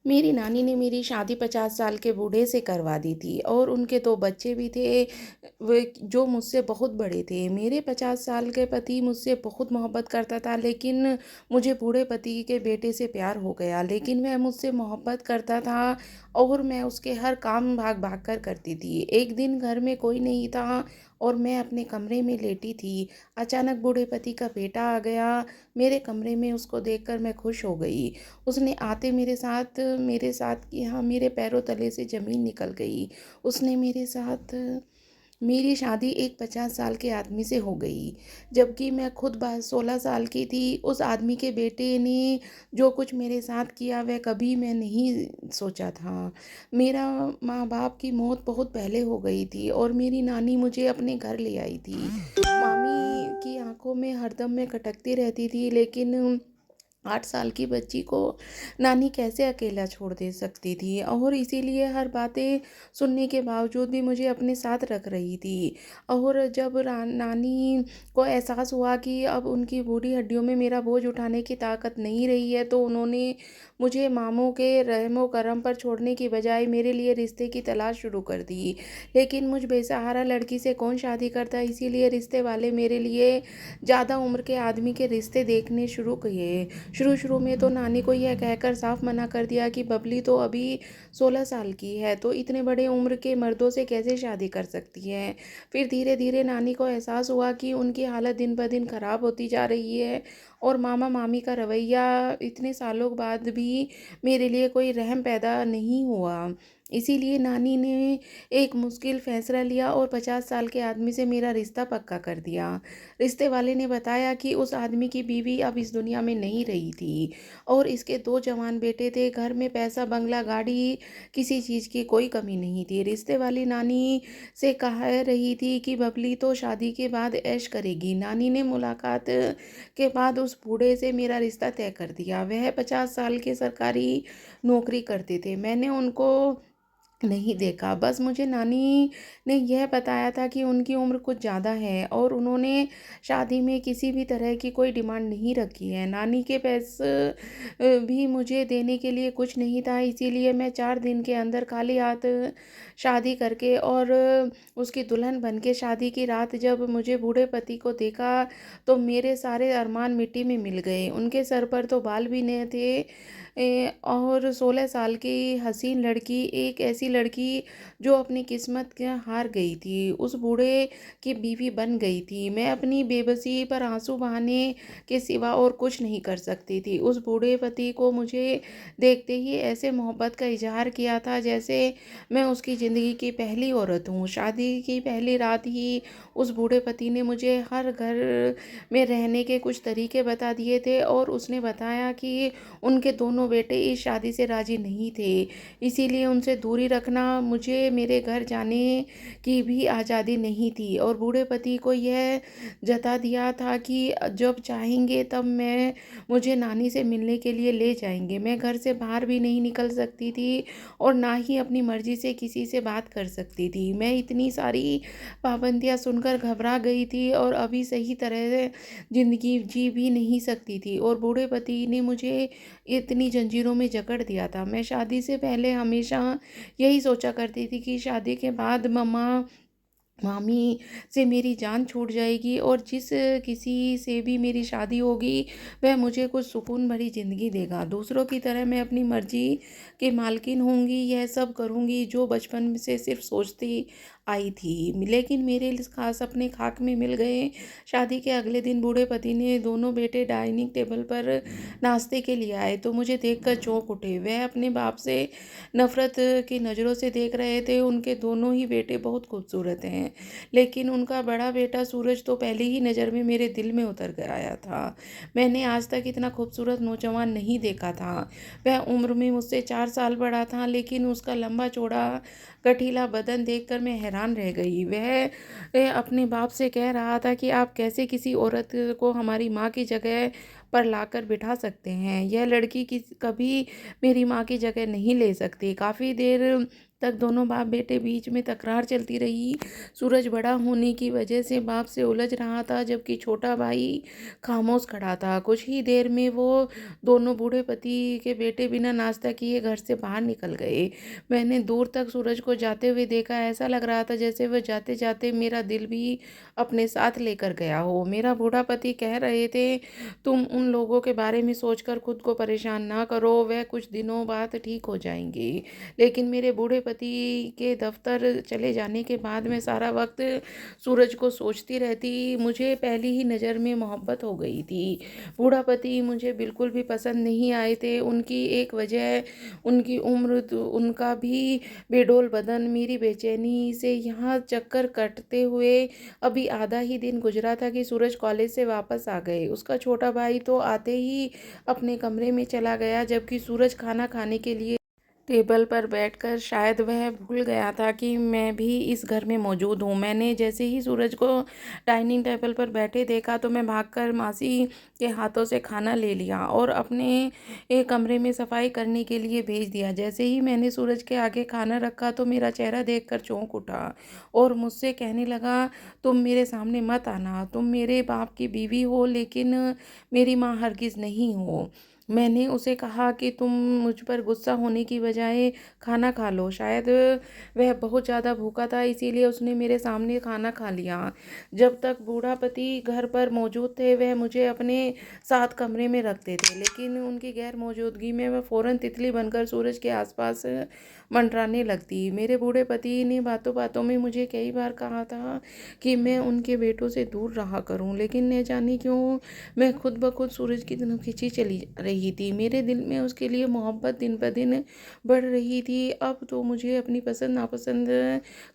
मेरी नानी ने मेरी शादी 50 साल के बूढ़े से करवा दी थी और उनके 2 बच्चे भी थे, वे जो मुझसे बहुत बड़े थे। मेरे 50 साल के पति मुझसे बहुत मोहब्बत करता था, लेकिन मुझे बूढ़े पति के बेटे से प्यार हो गया। लेकिन वह मुझसे मोहब्बत करता था और मैं उसके हर काम भाग-भाग कर करती थी। एक दिन घर में कोई नहीं था और मैं अपने कमरे में लेटी थी। अचानक बूढ़े पति का बेटा आ गया मेरे कमरे में। उसको देखकर मैं खुश हो गई। उसने आते मेरे साथ कि मेरे पैरों तले से ज़मीन निकल गई। उसने मेरे साथ मेरी शादी एक 50 साल के आदमी से हो गई, जबकि मैं खुद 16 साल की थी। उस आदमी के बेटे ने जो कुछ मेरे साथ किया वह कभी मैं नहीं सोचा था। मेरा माँ-बाप की मौत बहुत पहले हो गई थी और मेरी नानी मुझे अपने घर ले आई थी। मामी की आँखों में हरदम मैं खटकती रहती थी, लेकिन 8 साल की बच्ची को नानी कैसे अकेला छोड़ दे सकती थी, और इसीलिए हर बातें सुनने के बावजूद भी मुझे अपने साथ रख रही थी। और जब नानी को एहसास हुआ कि अब उनकी बूढ़ी हड्डियों में मेरा बोझ उठाने की ताकत नहीं रही है, तो उन्होंने मुझे मामों के रहमो करम पर छोड़ने की बजाय मेरे लिए रिश्ते की तलाश शुरू कर दी। लेकिन मुझ बेसहारा लड़की से कौन शादी करता, इसीलिए रिश्ते वाले मेरे लिए ज़्यादा उम्र के आदमी के रिश्ते देखने शुरू किए। शुरू-शुरू में तो नानी को यह कहकर साफ मना कर दिया कि बबली तो अभी 16 साल की है, तो इतने बड़े उम्र के मर्दों से कैसे शादी कर सकती है। फिर धीरे-धीरे नानी को एहसास हुआ कि उनकी हालत दिन-ब-दिन खराब होती जा रही है और मामा-मामी का रवैया इतने सालों बाद भी मेरे लिए कोई रहम पैदा नहीं हुआ। इसीलिए नानी ने एक मुश्किल फैसला लिया और 50 साल के आदमी से मेरा रिश्ता पक्का कर दिया। रिश्ते वाले ने बताया कि उस आदमी की बीवी अब इस दुनिया में नहीं रही थी और इसके 2 जवान बेटे थे। घर में पैसा, बंगला, गाड़ी, किसी चीज़ की कोई कमी नहीं थी। रिश्ते वाली नानी से कह रही थी कि बबली तो शादी के बाद ऐश करेगी। नानी ने मुलाकात के बाद उस बूढ़े से मेरा रिश्ता तय कर दिया। वह 50 साल के सरकारी नौकरी करते थे। मैंने उनको नहीं देखा, बस मुझे नानी ने यह बताया था कि उनकी उम्र कुछ ज़्यादा है और उन्होंने शादी में किसी भी तरह की कोई डिमांड नहीं रखी है। नानी के भी मुझे देने के लिए कुछ नहीं था, इसीलिए मैं 4 दिन के अंदर खाली हाथ शादी करके और उसकी दुल्हन बन के शादी की रात जब मुझे बूढ़े पति को देखा, तो मेरे सारे अरमान मिट्टी में मिल गए। उनके सर पर तो बाल भी नहीं थे। और 16 साल की हसीन लड़की, एक ऐसी लड़की जो अपनी किस्मत के हार गई थी, उस बूढ़े की बीवी बन गई थी। मैं अपनी बेबसी पर आंसू बहाने के सिवा और कुछ नहीं कर सकती थी। उस बूढ़े पति को मुझे देखते ही ऐसे मोहब्बत का इजहार किया था जैसे मैं उसकी ज़िंदगी की पहली औरत हूँ। शादी की पहली रात ही उस बूढ़े पति ने मुझे हर घर में रहने के कुछ तरीके बता दिए थे और उसने बताया कि उनके दोनों बेटे इस शादी से राज़ी नहीं थे, इसीलिए उनसे दूरी रखना, मुझे मेरे घर जाने की भी आज़ादी नहीं थी। और बूढ़े पति को यह जता दिया था कि जब चाहेंगे तब मुझे नानी से मिलने के लिए ले जाएंगे। मैं घर से बाहर भी नहीं निकल सकती थी और ना ही अपनी मर्जी से किसी से बात कर सकती थी। मैं इतनी सारी पाबंदियां सुनकर घबरा गई थी और अभी सही तरह से ज़िंदगी जी भी नहीं सकती थी, और बूढ़े पति ने मुझे इतनी जंजीरों में जकड़ दिया था। मैं शादी से पहले हमेशा यही सोचा करती थी कि शादी के बाद मम्मा मामी से मेरी जान छूट जाएगी और जिस किसी से भी मेरी शादी होगी वह मुझे कुछ सुकून भरी ज़िंदगी देगा। दूसरों की तरह मैं अपनी मर्जी की मालकिन होंगी, यह सब करूंगी जो बचपन से सिर्फ सोचती आई थी। लेकिन मेरे खास अपने खाक में मिल गए। शादी के अगले दिन बूढ़े पति ने दोनों बेटे डाइनिंग टेबल पर नाश्ते के लिए आए तो मुझे देखकर चौंक उठे। वह अपने बाप से नफरत की नज़रों से देख रहे थे। उनके दोनों ही बेटे बहुत खूबसूरत हैं, लेकिन उनका बड़ा बेटा सूरज तो पहली ही नज़र में मेरे दिल में उतर कर आया था। मैंने आज तक इतना खूबसूरत नौजवान नहीं देखा था। वह उम्र में मुझसे 4 साल बड़ा था, लेकिन उसका लंबा चौड़ा गठीला बदन देखकर मैं हैरान रह गई। वह अपने बाप से कह रहा था कि आप कैसे किसी औरत को हमारी माँ की जगह पर लाकर बिठा सकते हैं। यह लड़की कभी मेरी माँ की जगह नहीं ले सकती। काफ़ी देर तक दोनों बाप बेटे बीच में तकरार चलती रही। सूरज बड़ा होने की वजह से बाप से उलझ रहा था, जबकि छोटा भाई खामोश खड़ा था। कुछ ही देर में वो दोनों बूढ़े पति के बेटे बिना नाश्ता किए घर से बाहर निकल गए। मैंने दूर तक सूरज को जाते हुए देखा। ऐसा लग रहा था जैसे वह जाते जाते मेरा दिल भी अपने साथ लेकर गया हो। मेरा बूढ़ा पति कह रहे थे, तुम उन लोगों के बारे में सोचकर खुद को परेशान ना करो, वह कुछ दिनों बाद ठीक हो जाएंगे। लेकिन मेरे बूढ़े पति के दफ्तर चले जाने के बाद मैं सारा वक्त सूरज को सोचती रहती। मुझे पहली ही नज़र में मोहब्बत हो गई थी। बूढ़ा पति मुझे बिल्कुल भी पसंद नहीं आए थे। उनकी एक वजह उनकी उम्र, उनका भी बेडौल बदन। मेरी बेचैनी से यहाँ चक्कर कटते हुए अभी आधा ही दिन गुजरा था कि सूरज कॉलेज से वापस आ गए। उसका छोटा भाई तो आते ही अपने कमरे में चला गया, जबकि सूरज खाना खाने के लिए टेबल पर बैठकर शायद वह भूल गया था कि मैं भी इस घर में मौजूद हूँ। मैंने जैसे ही सूरज को डाइनिंग टेबल पर बैठे देखा तो मैं भागकर मासी के हाथों से खाना ले लिया और अपने एक कमरे में सफाई करने के लिए भेज दिया। जैसे ही मैंने सूरज के आगे खाना रखा तो मेरा चेहरा देखकर चौंक उठा और मुझसे कहने लगा, तुम मेरे सामने मत आना। तुम मेरे बाप की बीवी हो, लेकिन मेरी माँ हरगिज़ नहीं हो। मैंने उसे कहा कि तुम मुझ पर गुस्सा होने की बजाय खाना खा लो। शायद वह बहुत ज़्यादा भूखा था, इसीलिए उसने मेरे सामने खाना खा लिया। जब तक बूढ़ा पति घर पर मौजूद थे वह मुझे अपने साथ कमरे में रखते थे, लेकिन उनकी गैर मौजूदगी में वह फ़ौरन तितली बनकर सूरज के आसपास मंडराने लगती। मेरे बूढ़े पति ने बातों बातों में मुझे कई बार कहा था कि मैं उनके बेटों से दूर रहा करूं, लेकिन न जाने क्यों मैं खुद ब खुद सूरज की तरफ खिंची चली रही थी। मेरे दिल में उसके लिए मोहब्बत दिन ब दिन बढ़ रही थी। अब तो मुझे अपनी पसंद नापसंद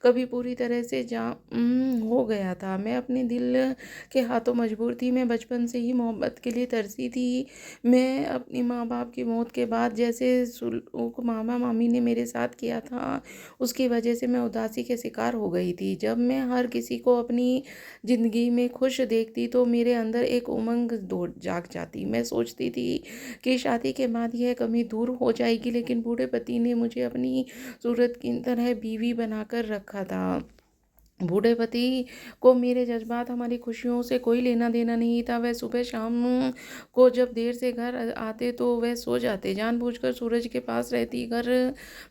कभी पूरी तरह से हो गया था। मैं अपने दिल के हाथों मजबूर थी। मैं बचपन से ही मोहब्बत के लिए तरसी थी। मैं अपनी माँ बाप की मौत के बाद जैसे सुलूक मामा मामी ने मेरे साथ किया था, उसकी वजह से मैं उदासी के शिकार हो गई थी। जब मैं हर किसी को अपनी ज़िंदगी में खुश देखती तो मेरे अंदर एक उमंग दौड़ जाग जाती। मैं सोचती थी कि शादी के बाद यह कमी दूर हो जाएगी, लेकिन बूढ़े पति ने मुझे अपनी सूरत की तरह बीवी बनाकर रखा था। बूढ़े पति को मेरे जज्बात, हमारी खुशियों से कोई लेना देना नहीं था। वह सुबह शाम को जब देर से घर आते तो वह सो जाते। जानबूझकर सूरज के पास रहती। घर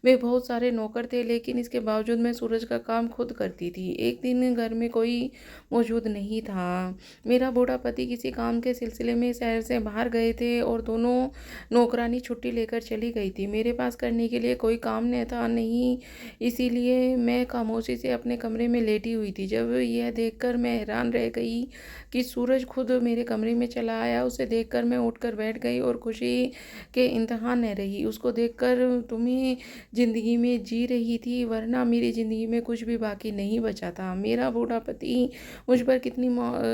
में बहुत सारे नौकर थे, लेकिन इसके बावजूद मैं सूरज का काम खुद करती थी। एक दिन घर में कोई मौजूद नहीं था। मेरा बूढ़ा पति किसी काम के सिलसिले में शहर से बाहर गए थे और दोनों नौकरानी छुट्टी लेकर चली गई थी। मेरे पास करने के लिए कोई काम न था नहीं, इसीलिए मैं खामोशी से अपने कमरे में लेटी हुई थी। जब यह देखकर मैं हैरान रह गई कि सूरज खुद मेरे कमरे में चला आया। उसे देखकर मैं उठकर बैठ गई और खुशी के इंतहा न रही। उसको देखकर तुम्हें ज़िंदगी में जी रही थी, वरना मेरी ज़िंदगी में कुछ भी बाकी नहीं बचा था। मेरा बूढ़ा पति मुझ पर कितनी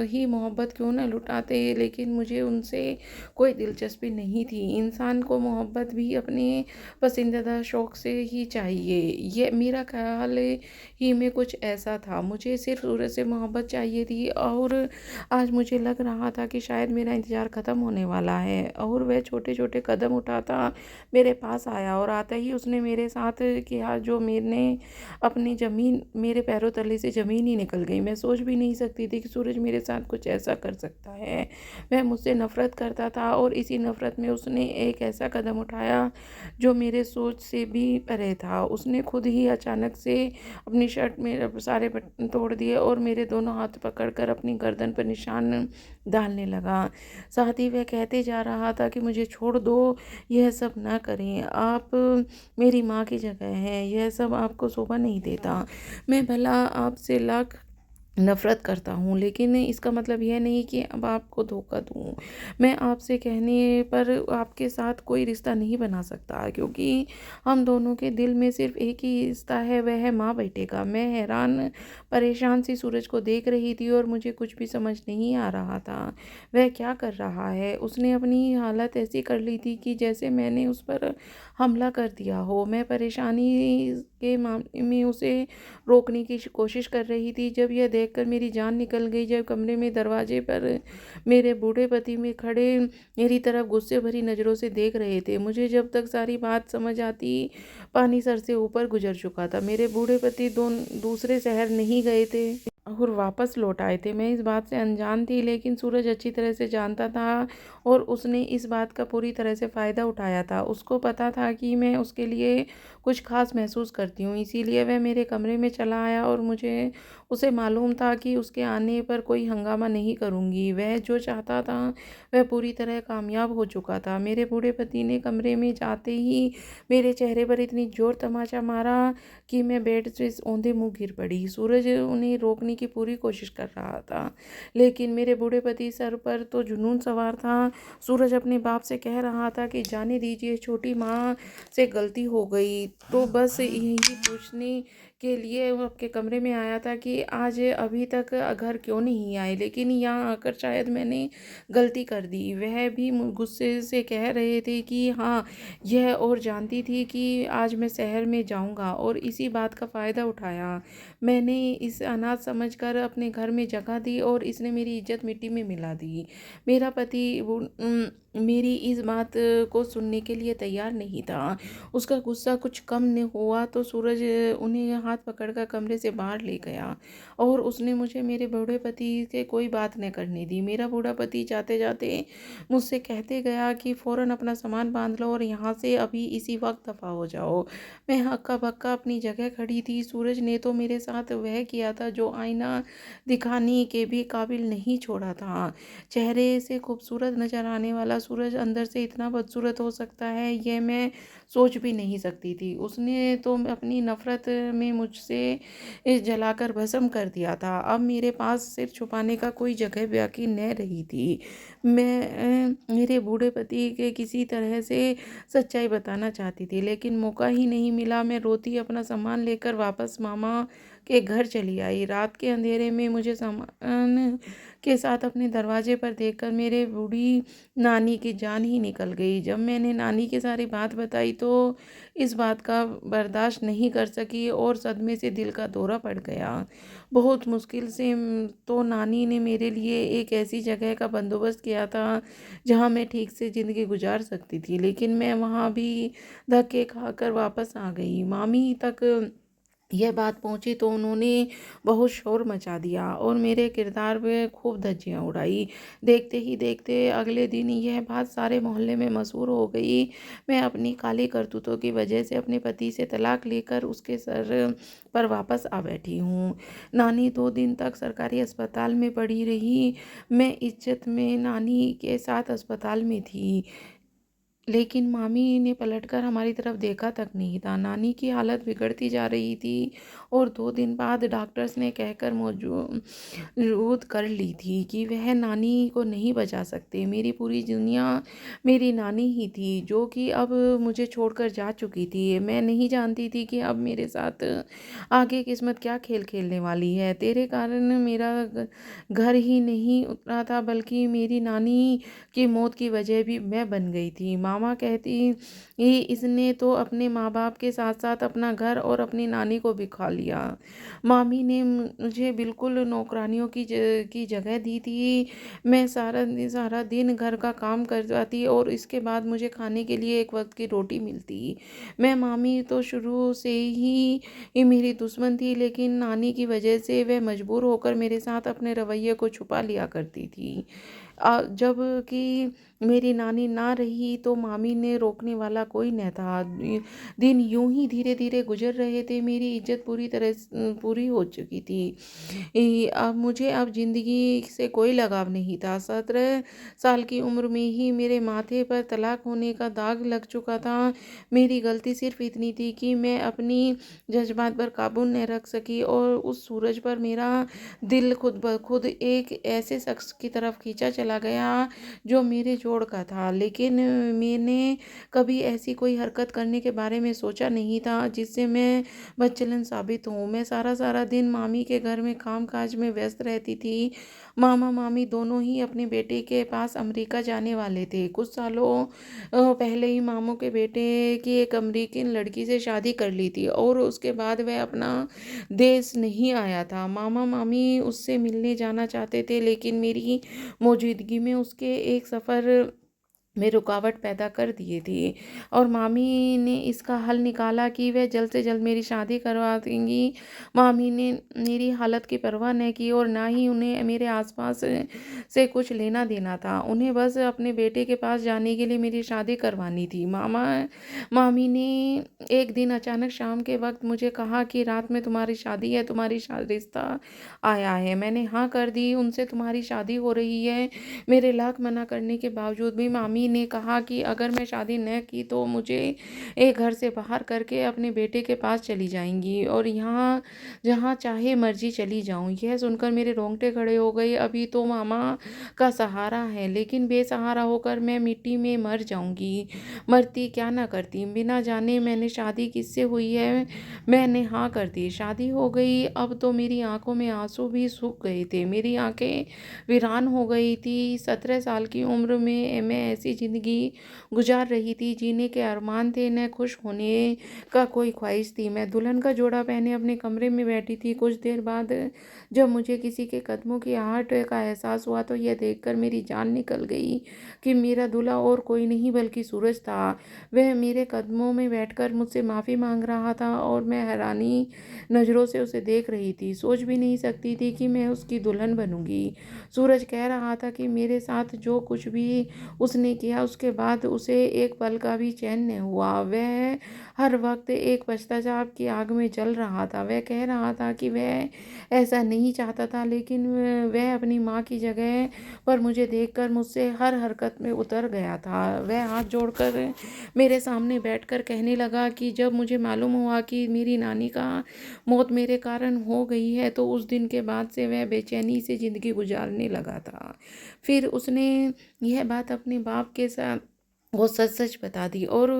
ही मोहब्बत क्यों न लुटाते, लेकिन मुझे उनसे कोई दिलचस्पी नहीं थी। इंसान को मोहब्बत भी अपने पसंदीदा शौक से ही चाहिए। ये मेरा ख्याल ही में कुछ ऐसा था। मुझे सिर्फ सूरज से मोहब्बत चाहिए थी और आज मुझे लग रहा था कि शायद मेरा इंतज़ार ख़त्म होने वाला है। और वह छोटे छोटे कदम उठाता मेरे पास आया और आते ही उसने मेरे साथ किया जो मैंने अपनी ज़मीन, मेरे पैरों तले से ज़मीन ही निकल गई। मैं सोच भी नहीं सकती थी कि सूरज मेरे साथ कुछ ऐसा कर सकता है। वह मुझसे नफ़रत करता था और इसी नफ़रत में उसने एक ऐसा कदम उठाया जो मेरे सोच से भी परे था। उसने खुद ही अचानक से अपनी शर्ट में सारे बटन तोड़ दिए और मेरे दोनों हाथ पकड़कर अपनी गर्दन पर निशान डालने लगा। साथ ही वह कहते जा रहा था कि मुझे छोड़ दो, यह सब ना करें, आप मेरी माँ की जगह हैं, यह सब आपको शोभा नहीं देता। मैं भला आपसे लाख नफ़रत करता हूँ, लेकिन इसका मतलब यह नहीं कि अब आपको धोखा दूँ। मैं आपसे कहने पर आपके साथ कोई रिश्ता नहीं बना सकता, क्योंकि हम दोनों के दिल में सिर्फ एक ही रिश्ता है, वह है माँ बेटे का। मैं हैरान परेशान सी सूरज को देख रही थी और मुझे कुछ भी समझ नहीं आ रहा था वह क्या कर रहा है। उसने अपनी हालत ऐसी कर ली थी कि जैसे मैंने उस पर हमला कर दिया हो। मैं परेशानी के मामले में उसे रोकने की कोशिश कर रही थी। जब यह देख देखकर मेरी जान निकल गई जब कमरे में दरवाजे पर मेरे बूढ़े पति में खड़े मेरी तरफ गुस्से भरी नज़रों से देख रहे थे। मुझे जब तक सारी बात समझ आती, पानी सर से ऊपर गुजर चुका था। मेरे बूढ़े पति दूसरे शहर नहीं गए थे और वापस लौट आए थे। मैं इस बात से अनजान थी, लेकिन सूरज अच्छी तरह से जानता था और उसने इस बात का पूरी तरह से फ़ायदा उठाया था। उसको पता था कि मैं उसके लिए कुछ खास महसूस करती हूँ, इसीलिए वह मेरे कमरे में चला आया और उसे मालूम था कि उसके आने पर कोई हंगामा नहीं करूँगी। वह जो चाहता था वह पूरी तरह कामयाब हो चुका था। मेरे बूढ़े पति ने कमरे में जाते ही मेरे चेहरे पर इतनी जोर तमाचा मारा कि मैं बेड से औंधे मुँह गिर पड़ी। सूरज उन्हें रोकने की पूरी कोशिश कर रहा था, लेकिन मेरे बूढ़े पति सर पर तो जुनून सवार था। सूरज अपने बाप से कह रहा था कि जाने दीजिए, छोटी माँ से गलती हो गई, तो बस यही पूछने के लिए वो आपके कमरे में आया था कि आज अभी तक घर क्यों नहीं आए, लेकिन यहाँ आकर शायद मैंने गलती कर दी। वह भी गुस्से से कह रहे थे कि हाँ, यह और जानती थी कि आज मैं शहर में जाऊंगा और इसी बात का फ़ायदा उठाया। मैंने इस अनाथ समझकर अपने घर में जगह दी और इसने मेरी इज्जत मिट्टी में मिला दी। मेरा पति मेरी इस बात को सुनने के लिए तैयार नहीं था। उसका गुस्सा कुछ कम न हुआ तो सूरज उन्हें हाथ पकड़कर कमरे से बाहर ले गया और उसने मुझे मेरे बूढ़े पति से कोई बात न करने दी। मेरा बूढ़ा पति जाते जाते मुझसे कहते गया कि फ़ौरन अपना सामान बांध लो और यहाँ से अभी इसी वक्त दफ़ा हो जाओ। मैं हक्का बक्का अपनी जगह खड़ी थी। सूरज ने तो मेरे साथ वह किया था जो आईना दिखाने के भी काबिल नहीं छोड़ा था। चेहरे से खूबसूरत नज़र आने वाला सूरज अंदर से इतना बदसूरत हो सकता है, यह मैं सोच भी नहीं सकती थी। उसने तो अपनी नफ़रत में मुझसे जलाकर भस्म कर दिया था। अब मेरे पास सिर छुपाने का कोई जगह बाकी न रही थी। मैं मेरे बूढ़े पति के किसी तरह से सच्चाई बताना चाहती थी, लेकिन मौका ही नहीं मिला। मैं रोती अपना सामान लेकर वापस मामा के घर चली आई। रात के अंधेरे में मुझे सामान के साथ अपने दरवाजे पर देखकर मेरे बूढ़ी नानी की जान ही निकल गई। जब मैंने नानी की सारी बात बताई तो इस बात का बर्दाश्त नहीं कर सकी और सदमे से दिल का दौरा पड़ गया। बहुत मुश्किल से तो नानी ने मेरे लिए एक ऐसी जगह का बंदोबस्त किया था जहां मैं ठीक से ज़िंदगी गुजार सकती थी, लेकिन मैं वहां भी धक्के खाकर वापस आ गई। मामी तक यह बात पहुंची तो उन्होंने बहुत शोर मचा दिया और मेरे किरदार में खूब धज्जियां उड़ाई। देखते ही देखते अगले दिन यह बात सारे मोहल्ले में मशहूर हो गई। मैं अपनी काली करतूतों की वजह से अपने पति से तलाक लेकर उसके सर पर वापस आ बैठी हूँ। नानी 2 दिन तक सरकारी अस्पताल में पड़ी रही। मैं इज्जत में नानी के साथ अस्पताल में थी, लेकिन मामी ने पलटकर हमारी तरफ देखा तक नहीं था। नानी की हालत बिगड़ती जा रही थी और 2 दिन बाद डॉक्टर्स ने कहकर मौजूद कर ली थी कि वह नानी को नहीं बचा सकते। मेरी पूरी दुनिया मेरी नानी ही थी, जो कि अब मुझे छोड़कर जा चुकी थी। मैं नहीं जानती थी कि अब मेरे साथ आगे किस्मत क्या खेल खेलने वाली है। तेरे कारण मेरा घर ही नहीं उतरा था, बल्कि मेरी नानी की मौत की वजह भी मैं बन गई थी। मामा कहती इसने तो अपने माँ बाप के साथ साथ अपना घर और अपनी नानी को भी खा लिया। मामी ने मुझे बिल्कुल नौकरानियों की जगह दी थी। मैं सारा दिन घर का काम कर जाती और इसके बाद मुझे खाने के लिए एक वक्त की रोटी मिलती। मैं मामी तो शुरू से ही मेरी दुश्मन थी, लेकिन नानी की वजह से वह मजबूर होकर मेरे साथ अपने रवैये को छुपा लिया करती थी। जब कि मेरी नानी ना रही तो मामी ने रोकने वाला कोई न था। दिन यूं ही धीरे धीरे गुजर रहे थे। मेरी इज्जत पूरी तरह पूरी हो चुकी थी। अब मुझे अब जिंदगी से कोई लगाव नहीं था। 17 साल की उम्र में ही मेरे माथे पर तलाक होने का दाग लग चुका था। मेरी गलती सिर्फ इतनी थी कि मैं अपनी जज्बात पर काबू न रख सकी और उस सूरज पर मेरा दिल खुद ब खुद एक ऐसे शख्स की तरफ खींचा चला गया जो मेरे जोड़ का था, लेकिन मैंने कभी ऐसी कोई हरकत करने के बारे में सोचा नहीं था जिससे मैं बदचलन साबित हूँ। मैं सारा-सारा दिन मामी के घर में काम-काज में व्यस्त रहती थी। मामा-मामी दोनों ही अपने बेटे के पास अमेरिका जाने वाले थे। कुछ सालों पहले ही मामू के बेटे की एक अमेरिकन लड़की से शादी कर ली थी और उसके बाद वह अपना देश नहीं आया था। मामा-मामी उससे मिलने जाना चाहते थे, लेकिन मेरी मौजूदगी में उसके एक सफ़र में रुकावट पैदा कर दिए थे और मामी ने इसका हल निकाला कि वह जल्द से जल्द मेरी शादी करवा देंगी। मामी ने मेरी हालत की परवाह न की और ना ही उन्हें मेरे आसपास से कुछ लेना देना था। उन्हें बस अपने बेटे के पास जाने के लिए मेरी शादी करवानी थी। मामी ने एक दिन अचानक शाम के वक्त मुझे कहा कि रात में तुम्हारी शादी है, तुम्हारी रिश्ता आया है। मैंने हाँ कर दी, उनसे तुम्हारी शादी हो रही है। मेरे लाख मना करने के बावजूद भी मामी ने कहा कि अगर मैं शादी न की तो मुझे एक घर से बाहर करके अपने बेटे के पास चली जाएंगी और यहाँ जहाँ चाहे मर्जी चली जाऊँ। यह सुनकर मेरे रोंगटे खड़े हो गए। अभी तो मामा का सहारा है, लेकिन बेसहारा होकर मैं मिट्टी में मर जाऊंगी। मरती क्या ना करती, बिना जाने मैंने शादी किससे हुई है। मैंने हाँ कर दी, शादी हो गई। अब तो मेरी आंखों में आंसू भी सूख गए थे, मेरी आंखें वीरान हो गई थी। 17 साल की उम्र में मैं ऐसी ज़िंदगी गुजार रही थी, जीने के अरमान थे, न खुश होने का कोई ख्वाहिश थी। मैं दुल्हन का जोड़ा पहने अपने कमरे में बैठी थी। कुछ देर बाद जब मुझे किसी के कदमों की आहट का एहसास हुआ तो यह देखकर मेरी जान निकल गई कि मेरा दूल्हा और कोई नहीं बल्कि सूरज था। वह मेरे कदमों में बैठकर मुझसे माफ़ी मांग रहा था और मैं हैरानी नज़रों से उसे देख रही थी। सोच भी नहीं सकती थी कि मैं उसकी दुल्हन बनूंगी। सूरज कह रहा था कि मेरे साथ जो कुछ भी उसने किया उसके बाद उसे एक पल का भी चैन न हुआ। वह हर वक्त एक पश्चाताप की आग में जल रहा था। वह कह रहा था कि वह ऐसा नहीं चाहता था, लेकिन वह अपनी माँ की जगह पर मुझे देखकर मुझसे हर हरकत में उतर गया था। वह हाथ जोड़कर मेरे सामने बैठकर कहने लगा कि जब मुझे मालूम हुआ कि मेरी नानी का मौत मेरे कारण हो गई है तो उस दिन के बाद से वह बेचैनी से ज़िंदगी गुजारने लगा था। फिर उसने यह बात अपने बाप के साथ वो सच-सच बता दी और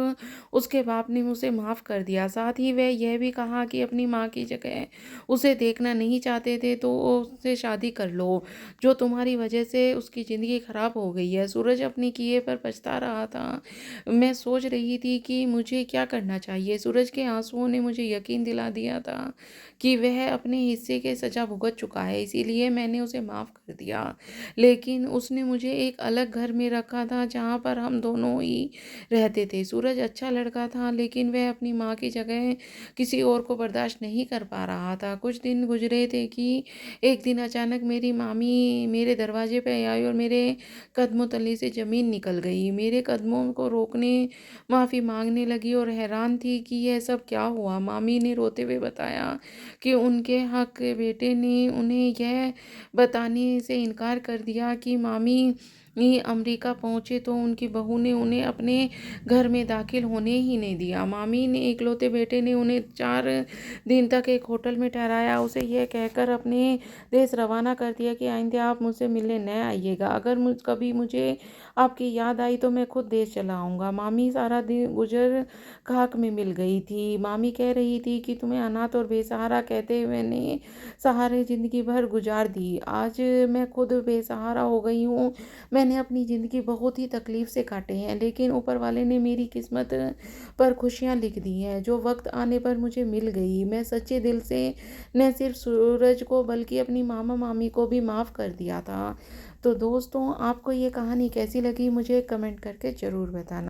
उसके बाप ने उसे माफ़ कर दिया। साथ ही वह यह भी कहा कि अपनी माँ की जगह उसे देखना नहीं चाहते थे तो उससे शादी कर लो, जो तुम्हारी वजह से उसकी ज़िंदगी खराब हो गई है। सूरज अपने किए पर पछता रहा था। मैं सोच रही थी कि मुझे क्या करना चाहिए। सूरज के आंसुओं ने मुझे यकीन दिला दिया था कि वह अपने हिस्से के सज़ा भुगत चुका है, इसीलिए मैंने उसे माफ़ कर दिया। लेकिन उसने मुझे एक अलग घर में रखा था जहाँ पर हम दोनों ही रहते थे। सूरज अच्छा लड़का था, लेकिन वह अपनी माँ की जगह किसी और को बर्दाश्त नहीं कर पा रहा था। कुछ दिन गुजरे थे कि एक दिन अचानक मेरी मामी मेरे दरवाजे पे आई और मेरे कदमों तले से ज़मीन निकल गई। मेरे कदमों को रोकने माफ़ी मांगने लगी और हैरान थी कि यह सब क्या हुआ। मामी ने रोते हुए बताया कि उनके हक के बेटे ने उन्हें यह बताने से इनकार कर दिया कि मामी अमेरिका पहुंचे तो उनकी बहू ने उन्हें अपने घर में दाखिल होने ही नहीं दिया। मामी ने इकलौते बेटे ने उन्हें 4 दिन तक एक होटल में ठहराया, उसे यह कहकर अपने देश रवाना कर दिया कि आइंदा आप मुझसे मिलने न आइएगा। अगर कभी मुझे आपकी याद आई तो मैं खुद देश चला आऊँगा। मामी सारा दिन गुजर खाक में मिल गई थी। मामी कह रही थी कि तुम्हें अनाथ और बेसहारा कहते मैंने सहारे ज़िंदगी भर गुजार दी। आज मैं खुद बेसहारा हो गई हूँ। मैंने अपनी ज़िंदगी बहुत ही तकलीफ़ से काटे हैं, लेकिन ऊपर वाले ने मेरी किस्मत पर खुशियाँ लिख दी हैं, जो वक्त आने पर मुझे मिल गई। मैं सच्चे दिल से न सिर्फ सूरज को बल्कि अपनी मामा मामी को भी माफ़ कर दिया था। तो दोस्तों, आपको ये कहानी कैसी लगी मुझे कमेंट करके ज़रूर बताना।